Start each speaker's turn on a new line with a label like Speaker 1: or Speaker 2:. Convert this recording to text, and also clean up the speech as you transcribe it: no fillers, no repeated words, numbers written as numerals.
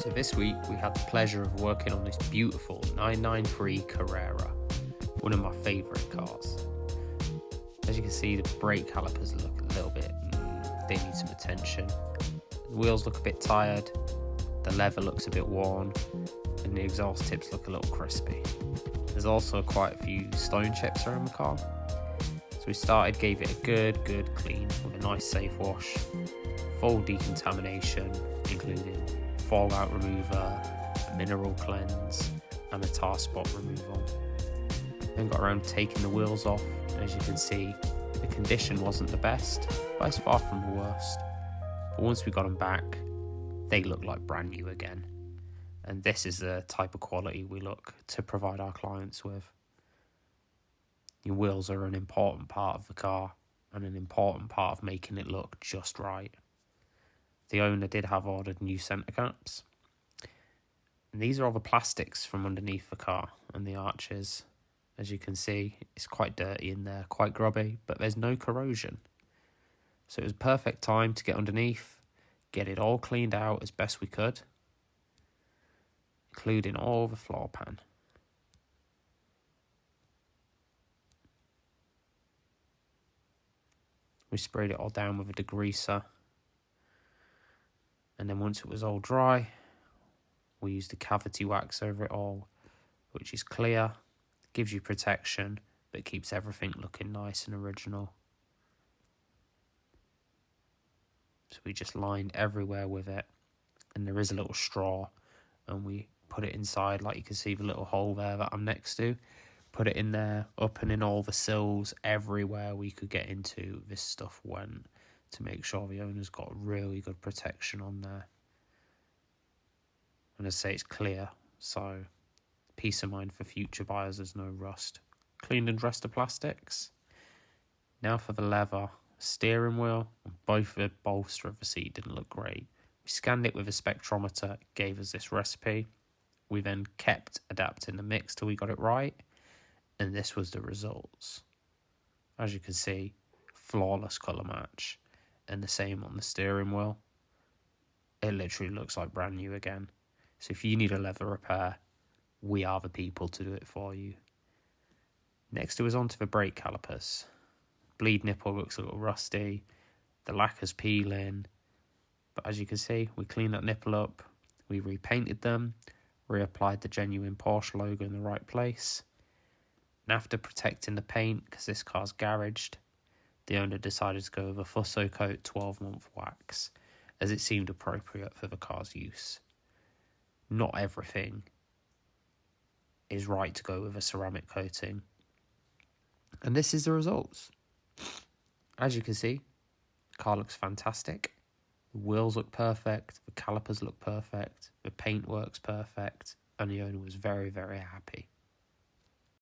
Speaker 1: So this week we had the pleasure of working on this beautiful 993 Carrera, one of my favourite cars. As you can see, the brake calipers look a little bit, they need some attention. The wheels look a bit tired, the leather looks a bit worn, and the exhaust tips look a little crispy. There's also quite a few stone chips around the car. So we gave it a good clean with a nice safe wash, full decontamination, including fallout remover, a mineral cleanse, and a tar spot removal. Then got around taking the wheels off, and as you can see, the condition wasn't the best, but it's far from the worst. But once we got them back, they look like brand new again. And this is the type of quality we look to provide our clients with. Your wheels are an important part of the car and an important part of making it look just right. The owner did have ordered new centre caps. And these are all the plastics from underneath the car and the arches. As you can see, it's quite dirty in there, quite grubby, but there's no corrosion. So it was perfect time to get underneath, get it all cleaned out as best we could, including all the floor pan. We sprayed it all down with a degreaser. And then once it was all dry, we used a cavity wax over it all, which is clear, gives you protection, but keeps everything looking nice and original. So we just lined everywhere with it. And there is a little straw, and we put it inside, like you can see the little hole there that I'm next to. Put it in there, up and in all the sills, everywhere we could get into, this stuff went, to make sure the owner's got really good protection on there. And as I say, it's clear, so peace of mind for future buyers, there's no rust. Cleaned and dressed the plastics. Now for the leather. Steering wheel and both the bolster of the seat didn't look great. We scanned it with a spectrometer, it gave us this recipe. We then kept adapting the mix till we got it right, and this was the results. As you can see, flawless colour match, and the same on the steering wheel. It literally looks like brand new again. So if you need a leather repair, we are the people to do it for you. Next it was onto the brake calipers. Bleed nipple looks a little rusty, the lacquer's peeling, but as you can see, we cleaned that nipple up, we repainted them, reapplied the genuine Porsche logo in the right place. And after protecting the paint, because this car's garaged, the owner decided to go with a Fusso Coat 12-month wax, as it seemed appropriate for the car's use. Not everything is right to go with a ceramic coating. And this is the results. As you can see, the car looks fantastic. The wheels look perfect, the calipers look perfect, the paint works perfect, and the owner was very happy.